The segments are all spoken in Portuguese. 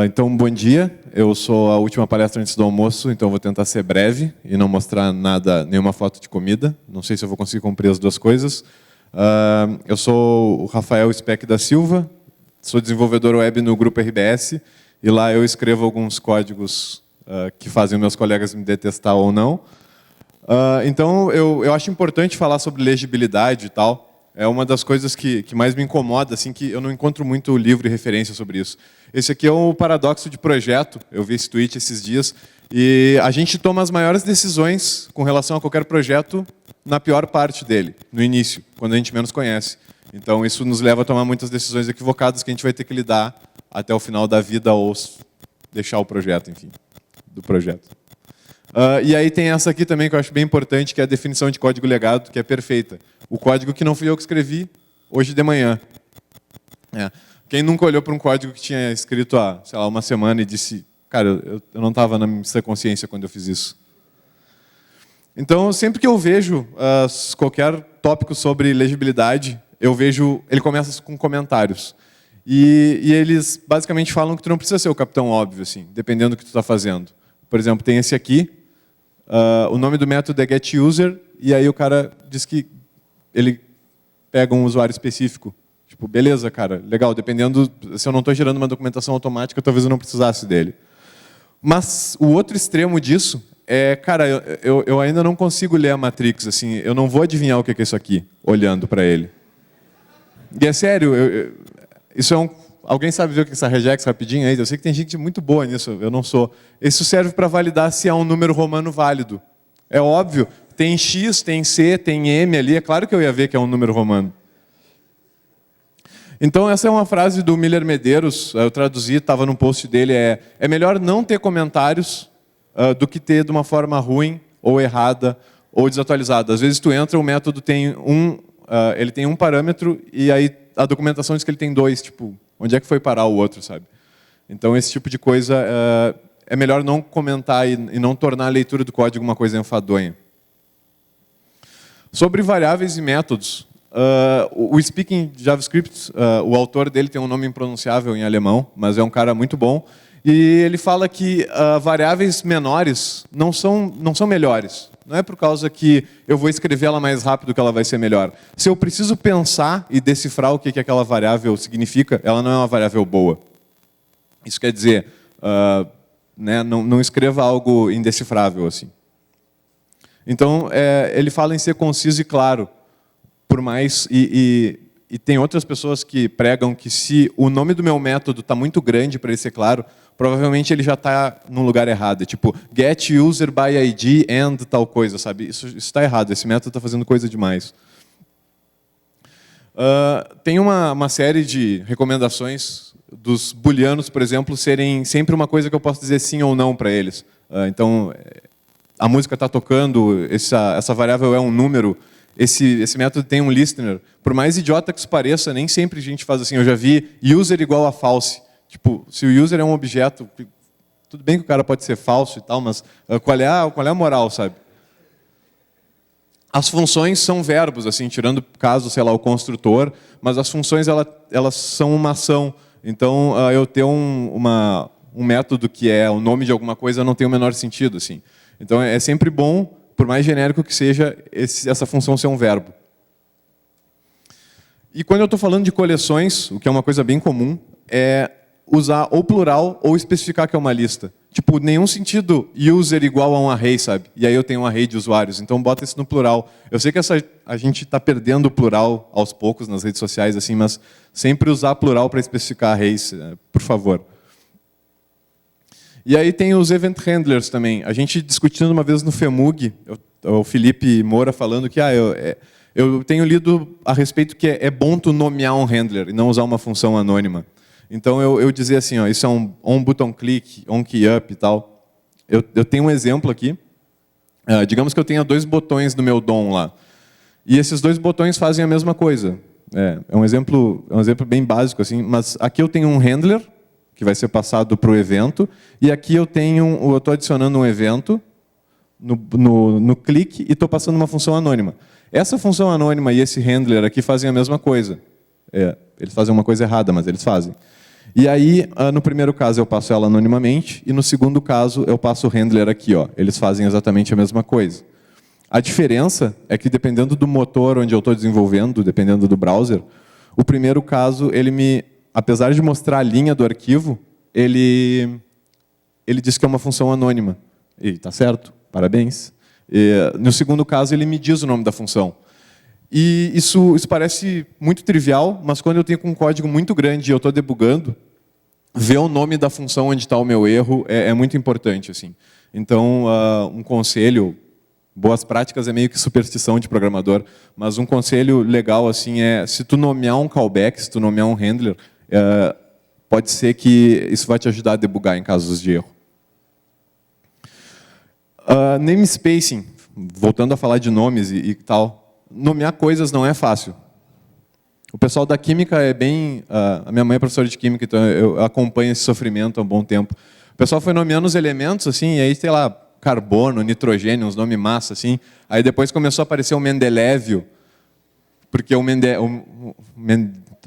Então, bom dia. Eu sou a última palestra antes do almoço, então vou tentar ser breve e não mostrar nada, nenhuma foto de comida. Não sei se eu vou conseguir cumprir as duas coisas. Eu sou o Rafael Speck da Silva, sou desenvolvedor web no Grupo RBS, e lá eu escrevo alguns códigos que fazem meus colegas me detestar ou não. Então, eu acho importante falar sobre legibilidade e tal. É uma das coisas que mais me incomoda, assim, que eu não encontro muito livro e referência sobre isso. Esse aqui é o paradoxo de projeto. Eu vi esse tweet esses dias. E a gente toma as maiores decisões com relação a qualquer projeto na pior parte dele, no início, quando a gente menos conhece. Então, isso nos leva a tomar muitas decisões equivocadas que a gente vai ter que lidar até o final da vida ou deixar o projeto, enfim, do projeto. E aí tem essa aqui também que eu acho bem importante, que é a definição de código legado, que é perfeita. O código que não fui eu que escrevi hoje de manhã. Quem nunca olhou para um código que tinha escrito há, sei lá, uma semana e disse, cara, eu não estava na minha consciência quando eu fiz isso. Então, sempre que eu vejo qualquer tópico sobre legibilidade, ele começa com comentários. E eles basicamente falam que tu não precisa ser o capitão óbvio, assim, dependendo do que tu está fazendo. Por exemplo, tem esse aqui, o nome do método é getUser, e aí o cara diz que ele pega um usuário específico. Tipo, beleza, cara, legal, dependendo, se eu não estou gerando uma documentação automática, talvez eu não precisasse dele. Mas o outro extremo disso é, cara, eu ainda não consigo ler a Matrix, assim, eu não vou adivinhar o que é isso aqui, olhando para ele. E é sério, isso é alguém sabe ver o que é essa regex rapidinho aí? Eu sei que tem gente muito boa nisso, eu não sou. Isso serve para validar se é um número romano válido. É óbvio, tem X, tem C, tem M ali, é claro que eu ia ver que é um número romano. Então, essa é uma frase do Miller Medeiros, eu traduzi, estava no post dele, é melhor não ter comentários do que ter de uma forma ruim, ou errada, ou desatualizada. Às vezes tu entra, o método tem ele tem um parâmetro, e aí a documentação diz que ele tem dois, tipo, onde é que foi parar o outro, sabe? Então, esse tipo de coisa é melhor não comentar e não tornar a leitura do código uma coisa enfadonha. Sobre variáveis e métodos, o Speaking JavaScript, o autor dele tem um nome impronunciável em alemão, mas é um cara muito bom, e ele fala que variáveis menores não são melhores. Não é por causa que eu vou escrever ela mais rápido que ela vai ser melhor. Se eu preciso pensar e decifrar o que aquela variável significa, ela não é uma variável boa. Isso quer dizer, né, não escreva algo indecifrável assim. Então, ele fala em ser conciso e claro. Por mais, e tem outras pessoas que pregam que se o nome do meu método está muito grande para ele ser claro, provavelmente ele já está num lugar errado. É tipo, get user by ID and tal coisa, sabe? Isso está errado, esse método está fazendo coisa demais. Tem uma série de recomendações dos booleanos, por exemplo, serem sempre uma coisa que eu posso dizer sim ou não para eles. Então, a música está tocando, essa variável é um número, esse método tem um listener. Por mais idiota que isso pareça, nem sempre a gente faz assim. Eu já vi user igual a false. Tipo, se o user é um objeto, tudo bem que o cara pode ser falso e tal, mas qual é a moral, sabe? As funções são verbos, assim, tirando caso, sei lá, o construtor, mas as funções elas são uma ação. Então, eu ter um método que é o nome de alguma coisa não tem o menor sentido, assim. Então, é sempre bom, por mais genérico que seja, essa função ser um verbo. E quando eu estou falando de coleções, o que é uma coisa bem comum, é usar ou plural ou especificar que é uma lista. Tipo, nenhum sentido user igual a um array, sabe? E aí eu tenho um array de usuários, então bota isso no plural. Eu sei que a gente está perdendo o plural aos poucos nas redes sociais, assim, mas sempre usar plural para especificar arrays, por favor. E aí tem os event handlers também. A gente discutindo uma vez no FEMUG, o Felipe Moura falando que eu tenho lido a respeito que é bom tu nomear um handler e não usar uma função anônima. Então eu dizia assim, ó, isso é um on-button-click, on-key-up e tal. Eu tenho um exemplo aqui. Digamos que eu tenha 2 botões no meu DOM lá. E esses 2 botões fazem a mesma coisa. É um exemplo bem básico, assim, mas aqui eu tenho um handler, que vai ser passado para o evento, e aqui eu estou adicionando um evento no clique e estou passando uma função anônima. Essa função anônima e esse handler aqui fazem a mesma coisa. Eles fazem uma coisa errada, mas eles fazem. E aí, no primeiro caso, eu passo ela anonimamente, e no segundo caso, eu passo o handler aqui. Ó. Eles fazem exatamente a mesma coisa. A diferença é que, dependendo do motor onde eu estou desenvolvendo, dependendo do browser, o primeiro caso, apesar de mostrar a linha do arquivo, ele diz que é uma função anônima. E está certo, parabéns. No segundo caso, ele me diz o nome da função. E isso parece muito trivial, mas quando eu tenho um código muito grande e eu estou debugando, ver o nome da função onde está o meu erro é muito importante. Assim. Então, um conselho, boas práticas é meio que superstição de programador, mas um conselho legal assim se tu nomear um callback, se tu nomear um handler, pode ser que isso vai te ajudar a debugar em casos de erro. Namespacing, voltando a falar de nomes e tal, nomear coisas não é fácil. O pessoal da química é bem... a minha mãe é professora de química, então eu acompanho esse sofrimento há um bom tempo. O pessoal foi nomeando os elementos, assim, e aí, sei lá, carbono, nitrogênio, uns nomes massa, assim. Aí depois começou a aparecer o Mendelévio, porque não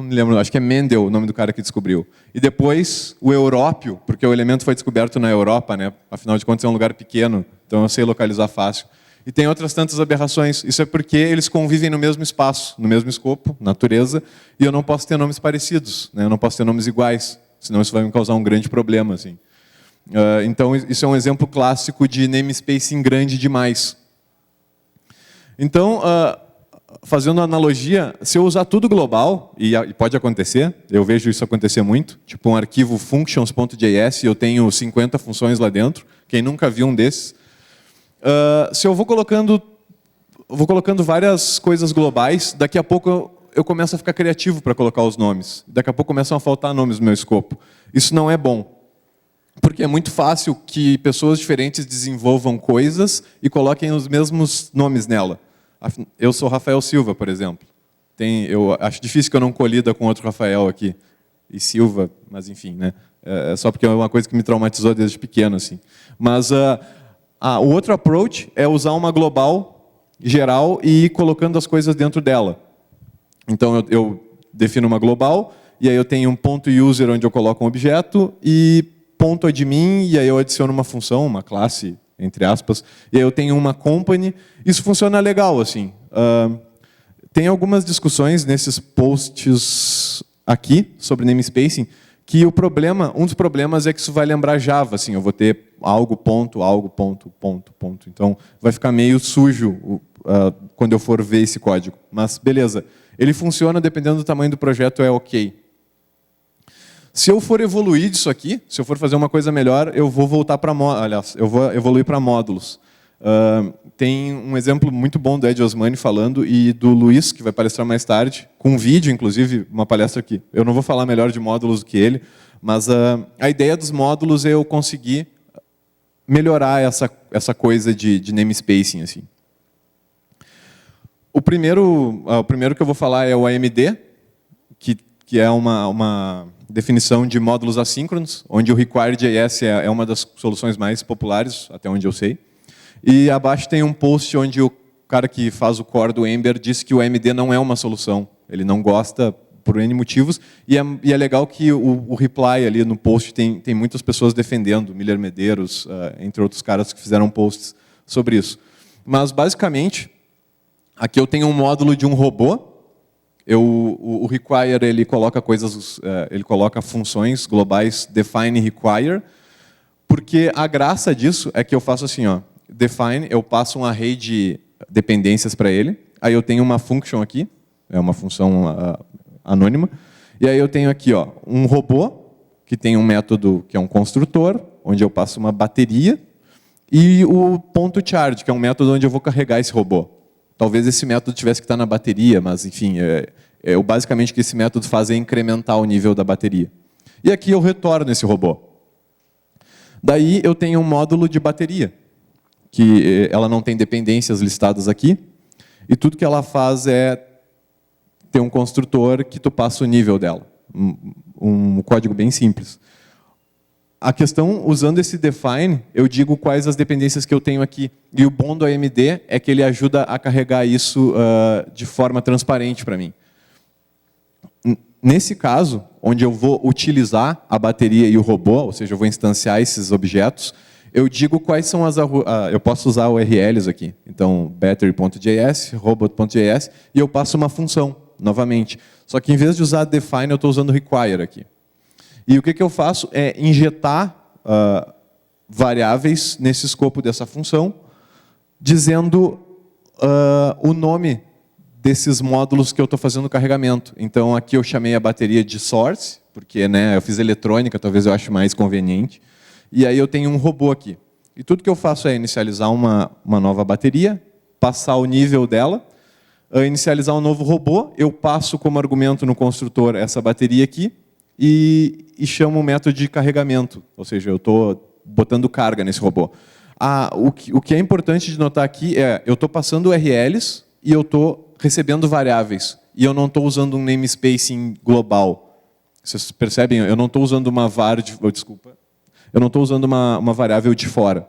me lembro, acho que é Mendel o nome do cara que descobriu. E depois o Európio, porque o elemento foi descoberto na Europa, né? Afinal de contas é um lugar pequeno, então eu sei localizar fácil. E tem outras tantas aberrações. Isso é porque eles convivem no mesmo espaço, no mesmo escopo, natureza, e eu não posso ter nomes parecidos, né? Eu não posso ter nomes iguais, senão isso vai me causar um grande problema. Assim. Então, isso é um exemplo clássico de namespacing grande demais. Então, fazendo uma analogia, se eu usar tudo global, e pode acontecer, eu vejo isso acontecer muito, tipo um arquivo functions.js, e eu tenho 50 funções lá dentro, quem nunca viu um desses, se eu vou colocando várias coisas globais, daqui a pouco eu começo a ficar criativo para colocar os nomes. Daqui a pouco começam a faltar nomes no meu escopo. Isso não é bom. Porque é muito fácil que pessoas diferentes desenvolvam coisas e coloquem os mesmos nomes nela. Eu sou Rafael Silva, por exemplo. Eu acho difícil que eu não colida com outro Rafael aqui. E Silva, mas enfim, né? É só porque é uma coisa que me traumatizou desde pequeno. Assim. Mas... o outro approach é usar uma global geral e ir colocando as coisas dentro dela. Então, eu defino uma global, e aí eu tenho um ponto user onde eu coloco um objeto, e ponto admin, e aí eu adiciono uma função, uma classe, entre aspas, e aí eu tenho uma company. Isso funciona legal. Assim. Tem algumas discussões nesses posts aqui sobre namespacing, que um dos problemas é que isso vai lembrar Java, assim, eu vou ter algo, ponto, ponto, ponto. Então, vai ficar meio sujo quando eu for ver esse código. Mas, beleza. Ele funciona, dependendo do tamanho do projeto, é ok. Se eu for evoluir disso aqui, se eu for fazer uma coisa melhor, eu vou voltar para aliás, eu vou evoluir para módulos. Tem um exemplo muito bom do Ed Osmani falando e do Luiz, que vai palestrar mais tarde, com um vídeo, inclusive, uma palestra aqui. Eu não vou falar melhor de módulos do que ele, mas a ideia dos módulos é eu conseguir melhorar essa coisa de namespacing. Assim. O primeiro que eu vou falar é o AMD, que é uma definição de módulos assíncronos, onde o Require.js é uma das soluções mais populares, até onde eu sei. E abaixo tem um post onde o cara que faz o core do Ember diz que o AMD não é uma solução. Ele não gosta por N motivos. E é legal que o reply ali no post tem muitas pessoas defendendo, Miller Medeiros, entre outros caras que fizeram posts sobre isso. Mas, basicamente, aqui eu tenho um módulo de um robô. O require ele coloca ele coloca funções globais define require, porque a graça disso é que eu faço assim, ó, define, eu passo um array de dependências para ele, aí eu tenho uma function aqui, é uma função anônima, e aí eu tenho aqui, ó, um robô que tem um método que é um construtor, onde eu passo uma bateria, e o ponto charge, que é um método onde eu vou carregar esse robô. Talvez esse método tivesse que estar na bateria, mas, enfim, basicamente o que esse método faz é incrementar o nível da bateria. E aqui eu retorno esse robô. Daí eu tenho um módulo de bateria, que ela não tem dependências listadas aqui, e tudo que ela faz é ter um construtor que tu passa o nível dela. Um código bem simples. A questão, usando esse define, eu digo quais as dependências que eu tenho aqui. E o bom do AMD é que ele ajuda a carregar isso de forma transparente para mim. Nesse caso, onde eu vou utilizar a bateria e o robô, ou seja, eu vou instanciar esses objetos, eu digo quais são eu posso usar URLs aqui. Então, battery.js, robot.js, e eu passo uma função, novamente. Só que em vez de usar define, eu estou usando require aqui. E o que eu faço é injetar variáveis nesse escopo dessa função, dizendo o nome desses módulos que eu estou fazendo o carregamento. Então, aqui eu chamei a bateria de source, porque eu fiz eletrônica, talvez eu ache mais conveniente. E aí eu tenho um robô aqui. E tudo que eu faço é inicializar uma nova bateria, passar o nível dela, inicializar um novo robô, eu passo como argumento no construtor essa bateria aqui e chamo o método de carregamento. Ou seja, eu estou botando carga nesse robô. O que é importante de notar aqui é eu estou passando URLs e eu estou recebendo variáveis. E eu não estou usando um namespacing global. Vocês percebem? Eu não estou usando uma var desculpa. Eu não estou usando uma variável de fora.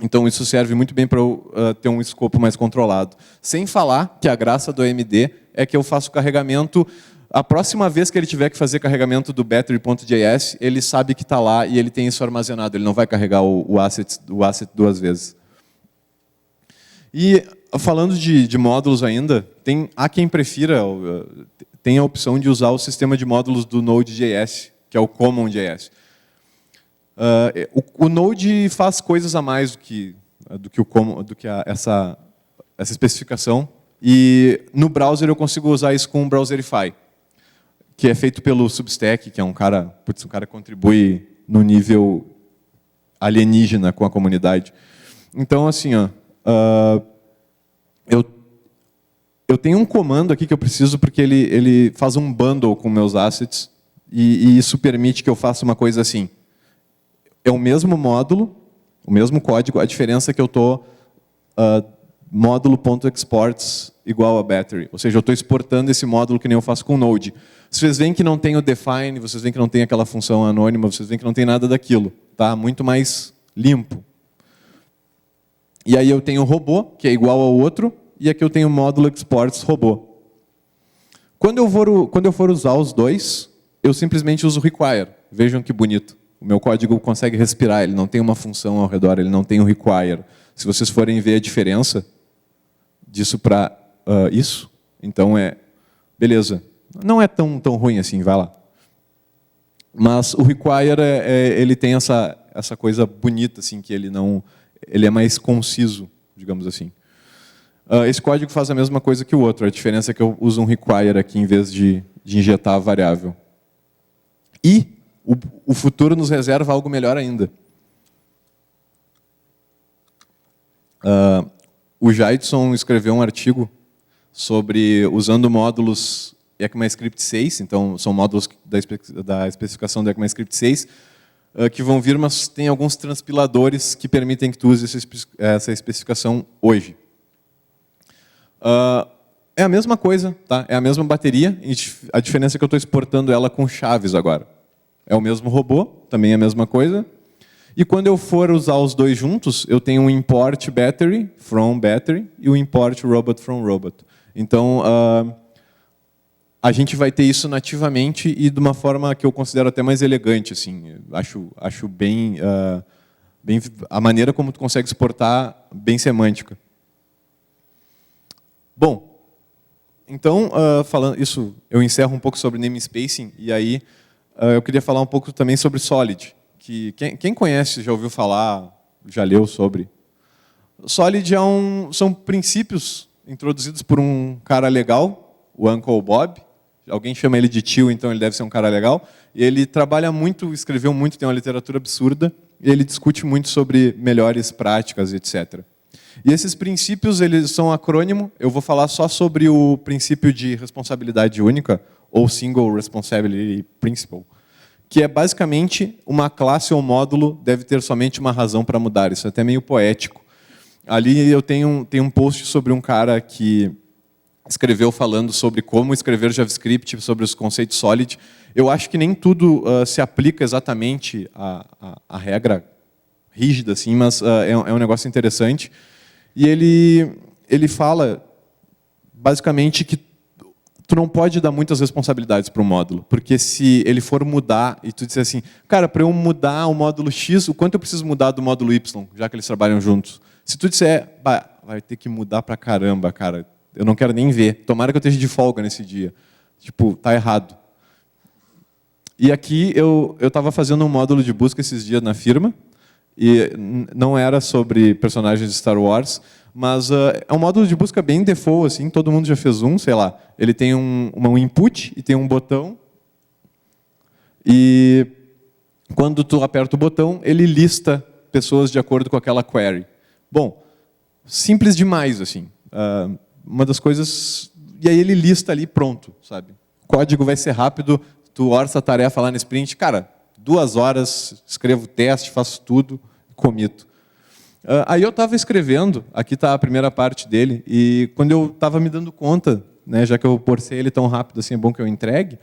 Então, isso serve muito bem para eu ter um escopo mais controlado. Sem falar que a graça do AMD é que eu faço carregamento. A próxima vez que ele tiver que fazer carregamento do battery.js, ele sabe que está lá e ele tem isso armazenado. Ele não vai carregar o asset duas vezes. E falando de módulos ainda, há quem prefira, tem a opção de usar o sistema de módulos do Node.js, que é o CommonJS. O Node faz coisas a mais do que essa especificação. E no browser eu consigo usar isso com o Browserify, que é feito pelo Substack, que é um cara que contribui no nível alienígena com a comunidade. Então, assim, eu tenho um comando aqui que eu preciso porque ele faz um bundle com meus assets e isso permite que eu faça uma coisa assim. É o mesmo módulo, o mesmo código, a diferença é que eu estou módulo.exports igual a battery. Ou seja, eu estou exportando esse módulo que nem eu faço com o Node. Vocês veem que não tem o define, vocês veem que não tem aquela função anônima, vocês veem que não tem nada daquilo. Tá? Muito mais limpo. E aí eu tenho o robô, que é igual ao outro, e aqui eu tenho o módulo exports robô. Quando eu for usar os dois, eu simplesmente uso require. Vejam que bonito. O meu código consegue respirar, ele não tem uma função ao redor, ele não tem o require. Se vocês forem ver a diferença disso para isso, então beleza. Não é tão ruim assim, vai lá. Mas o require, ele tem essa coisa bonita, assim, que ele é mais conciso, digamos assim. Esse código faz a mesma coisa que o outro, a diferença é que eu uso um require aqui em vez de injetar a variável. E o futuro nos reserva algo melhor ainda. O Jaidson escreveu um artigo sobre usando módulos ECMAScript 6, então são módulos da especificação do ECMAScript 6, que vão vir, mas tem alguns transpiladores que permitem que tu use essa especificação hoje. É a mesma coisa, tá? É a mesma bateria, a diferença é que eu estou exportando ela com chaves agora. É o mesmo robô, também é a mesma coisa. E quando eu for usar os dois juntos, eu tenho um import battery from battery e o import robot from robot. Então, a gente vai ter isso nativamente e de uma forma que eu considero até mais elegante. Assim. Acho bem a maneira como tu consegue exportar, bem semântica. Bom, então, falando isso, eu encerro um pouco sobre namespacing e aí eu queria falar um pouco também sobre Solid. Que quem conhece, já ouviu falar, já leu sobre. Solid são princípios introduzidos por um cara legal, o Uncle Bob. Alguém chama ele de tio, então ele deve ser um cara legal. E ele trabalha muito, escreveu muito, tem uma literatura absurda. E ele discute muito sobre melhores práticas, etc. E esses princípios, eles são acrônimo. Eu vou falar só sobre o princípio de responsabilidade única, ou Single Responsibility Principle, que é basicamente uma classe ou módulo deve ter somente uma razão para mudar. Isso é até meio poético. Ali eu tenho um post sobre um cara que escreveu falando sobre como escrever JavaScript, sobre os conceitos Solid. Eu acho que nem tudo se aplica exatamente à regra rígida, assim, mas é um negócio interessante. E ele fala basicamente que tu não pode dar muitas responsabilidades para o módulo, porque se ele for mudar e tu disser assim, cara, para eu mudar o módulo X, o quanto eu preciso mudar do módulo Y, já que eles trabalham juntos? Se tu disser, vai ter que mudar pra caramba, cara, eu não quero nem ver, tomara que eu esteja de folga nesse dia. Tipo, tá errado. E aqui eu estava fazendo um módulo de busca esses dias na firma, e não era sobre personagens de Star Wars, mas é um módulo de busca bem default, assim, todo mundo já fez um, sei lá. Ele tem um input e tem um botão. E quando tu aperta o botão, ele lista pessoas de acordo com aquela query. Bom, simples demais, assim. Uma das coisas... E aí ele lista ali, pronto, sabe? O código vai ser rápido, tu orça a tarefa lá no sprint, cara, 2 horas, escrevo o teste, faço tudo, comito. Aí eu estava escrevendo, aqui está a primeira parte dele, e quando eu estava me dando conta, né, já que eu porcei ele tão rápido assim, é bom que eu entregue,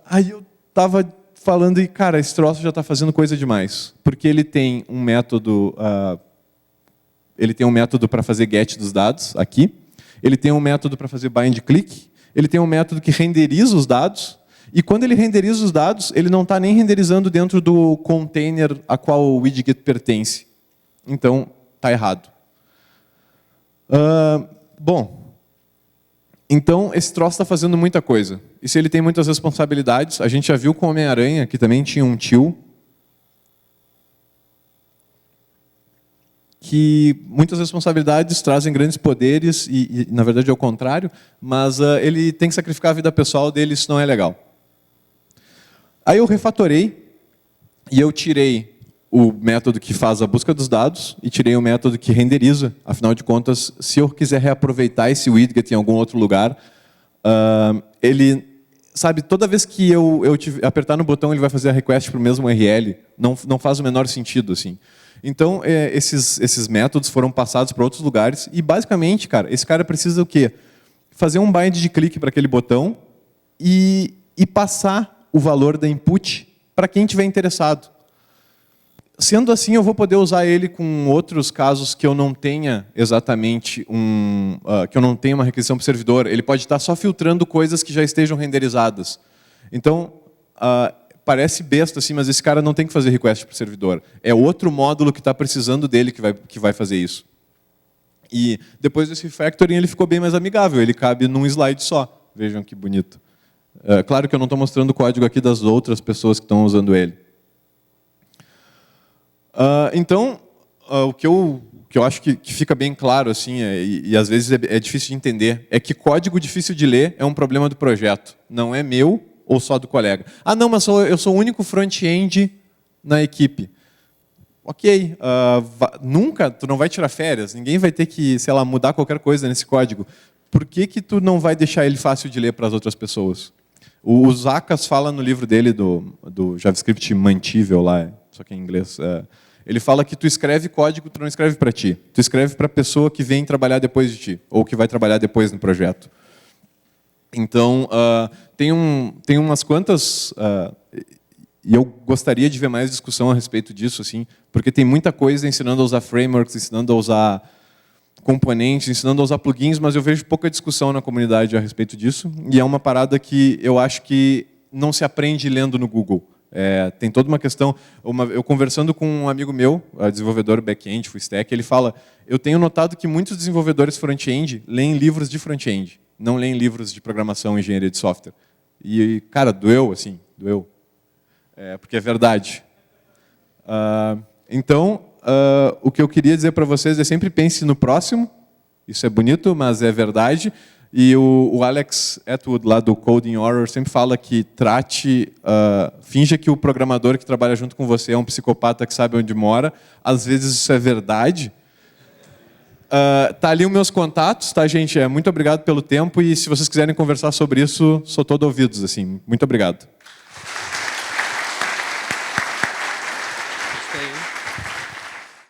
aí eu estava falando, e cara, esse troço já está fazendo coisa demais, porque ele tem um método para fazer get dos dados, aqui, ele tem um método para fazer bind click, ele tem um método que renderiza os dados, e quando ele renderiza os dados, ele não está nem renderizando dentro do container a qual o widget pertence. Então, está errado. Bom, então esse troço está fazendo muita coisa. E se ele tem muitas responsabilidades, a gente já viu com o Homem-Aranha, que também tinha um tio, que muitas responsabilidades trazem grandes poderes, e na verdade é o contrário, mas ele tem que sacrificar a vida pessoal dele, isso não é legal. Aí eu refatorei, e eu tirei o método que faz a busca dos dados e tirei o método que renderiza. Afinal de contas, se eu quiser reaproveitar esse widget em algum outro lugar, ele, sabe, toda vez que eu apertar no botão, ele vai fazer a request para o mesmo URL. Não faz o menor sentido, assim. Então, esses métodos foram passados para outros lugares e, basicamente, cara, esse cara precisa o quê? Fazer um bind de clique para aquele botão e passar o valor da input para quem estiver interessado. Sendo assim, eu vou poder usar ele com outros casos que eu não tenha exatamente que eu não tenha uma requisição para o servidor. Ele pode estar só filtrando coisas que já estejam renderizadas. Então, parece besta, assim, mas esse cara não tem que fazer request para o servidor. É outro módulo que está precisando dele que vai fazer isso. E depois desse refactoring, ele ficou bem mais amigável. Ele cabe num slide só. Vejam que bonito. Claro que eu não estou mostrando o código aqui das outras pessoas que estão usando ele. Então, o que eu acho que fica bem claro, assim, e às vezes é difícil de entender, é que código difícil de ler é um problema do projeto. Não é meu ou só do colega. Não, mas eu sou o único front-end na equipe. Ok, nunca, tu não vai tirar férias, ninguém vai ter que, sei lá, mudar qualquer coisa nesse código. Por que tu não vai deixar ele fácil de ler para as outras pessoas? O Zakas fala no livro dele do JavaScript mantível lá, só que em inglês. Ele fala que tu escreve código, tu não escreve para ti. Tu escreve para a pessoa que vem trabalhar depois de ti, ou que vai trabalhar depois no projeto. Então, tem umas quantas... e eu gostaria de ver mais discussão a respeito disso, assim, porque tem muita coisa ensinando a usar frameworks, ensinando a usar componentes, ensinando a usar plugins, mas eu vejo pouca discussão na comunidade a respeito disso, e é uma parada que eu acho que não se aprende lendo no Google. Tem toda uma questão... Eu conversando com um amigo meu, desenvolvedor back-end, full stack, ele fala, eu tenho notado que muitos desenvolvedores front-end leem livros de front-end, não leem livros de programação e engenharia de software. E, cara, doeu, assim, doeu. Porque é verdade. Então, o que eu queria dizer para vocês é sempre pense no próximo, isso é bonito, mas é verdade. E o Alex Atwood, lá do Coding Horror, sempre fala que finja que o programador que trabalha junto com você é um psicopata que sabe onde mora. Às vezes isso é verdade. Tá ali os meus contatos, tá, gente? Muito obrigado pelo tempo e se vocês quiserem conversar sobre isso, sou todo ouvidos, assim. Muito obrigado.